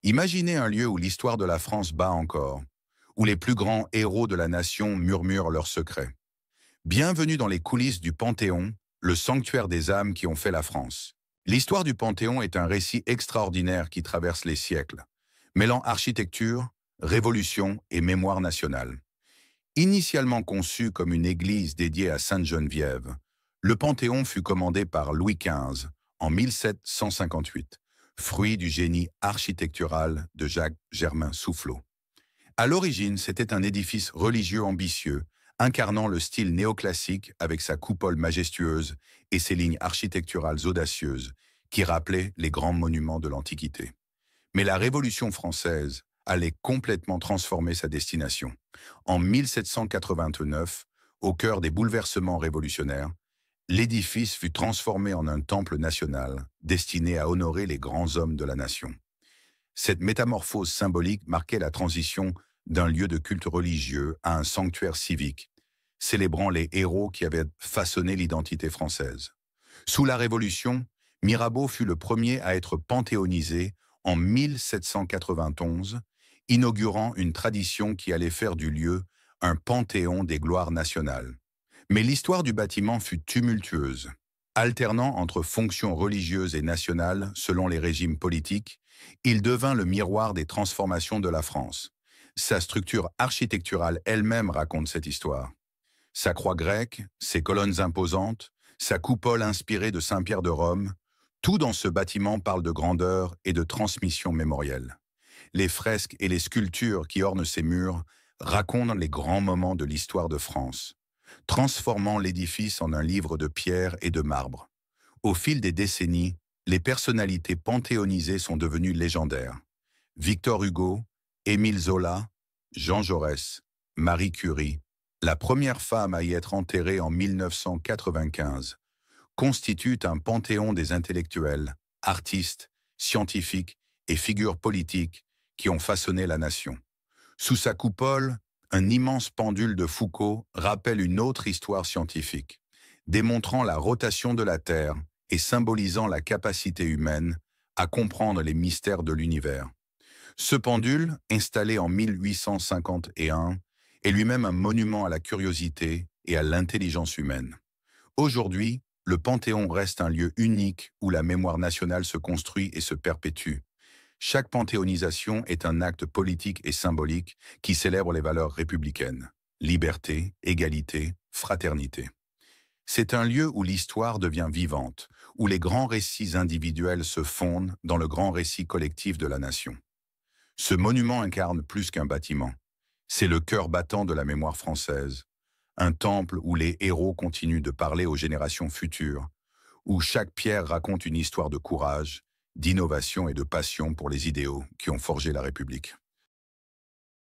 Imaginez un lieu où l'histoire de la France bat encore, où les plus grands héros de la nation murmurent leurs secrets. Bienvenue dans les coulisses du Panthéon, le sanctuaire des âmes qui ont fait la France. L'histoire du Panthéon est un récit extraordinaire qui traverse les siècles, mêlant architecture, révolution et mémoire nationale. Initialement conçu comme une église dédiée à Sainte-Geneviève, le Panthéon fut commandé par Louis XV en 1758, fruit du génie architectural de Jacques Germain Soufflot. À l'origine, c'était un édifice religieux ambitieux, incarnant le style néoclassique avec sa coupole majestueuse et ses lignes architecturales audacieuses qui rappelaient les grands monuments de l'Antiquité. Mais la Révolution française allait complètement transformer sa destination. En 1789, au cœur des bouleversements révolutionnaires, l'édifice fut transformé en un temple national destiné à honorer les grands hommes de la nation. Cette métamorphose symbolique marquait la transition d'un lieu de culte religieux à un sanctuaire civique, célébrant les héros qui avaient façonné l'identité française. Sous la Révolution, Mirabeau fut le premier à être panthéonisé en 1791, inaugurant une tradition qui allait faire du lieu un panthéon des gloires nationales. Mais l'histoire du bâtiment fut tumultueuse. Alternant entre fonctions religieuses et nationales selon les régimes politiques, il devint le miroir des transformations de la France. Sa structure architecturale elle-même raconte cette histoire. Sa croix grecque, ses colonnes imposantes, sa coupole inspirée de Saint-Pierre de Rome, tout dans ce bâtiment parle de grandeur et de transmission mémorielle. Les fresques et les sculptures qui ornent ses murs racontent les grands moments de l'histoire de France, transformant l'édifice en un livre de pierre et de marbre. Au fil des décennies, les personnalités panthéonisées sont devenues légendaires. Victor Hugo, Émile Zola, Jean Jaurès, Marie Curie, la première femme à y être enterrée en 1995, constituent un panthéon des intellectuels, artistes, scientifiques et figures politiques qui ont façonné la nation. Sous sa coupole, un immense pendule de Foucault rappelle une autre histoire scientifique, démontrant la rotation de la Terre et symbolisant la capacité humaine à comprendre les mystères de l'univers. Ce pendule, installé en 1851, est lui-même un monument à la curiosité et à l'intelligence humaine. Aujourd'hui, le Panthéon reste un lieu unique où la mémoire nationale se construit et se perpétue. Chaque panthéonisation est un acte politique et symbolique qui célèbre les valeurs républicaines: liberté, égalité, fraternité. C'est un lieu où l'histoire devient vivante, où les grands récits individuels se fondent dans le grand récit collectif de la nation. Ce monument incarne plus qu'un bâtiment. C'est le cœur battant de la mémoire française, un temple où les héros continuent de parler aux générations futures, où chaque pierre raconte une histoire de courage, d'innovation et de passion pour les idéaux qui ont forgé la République.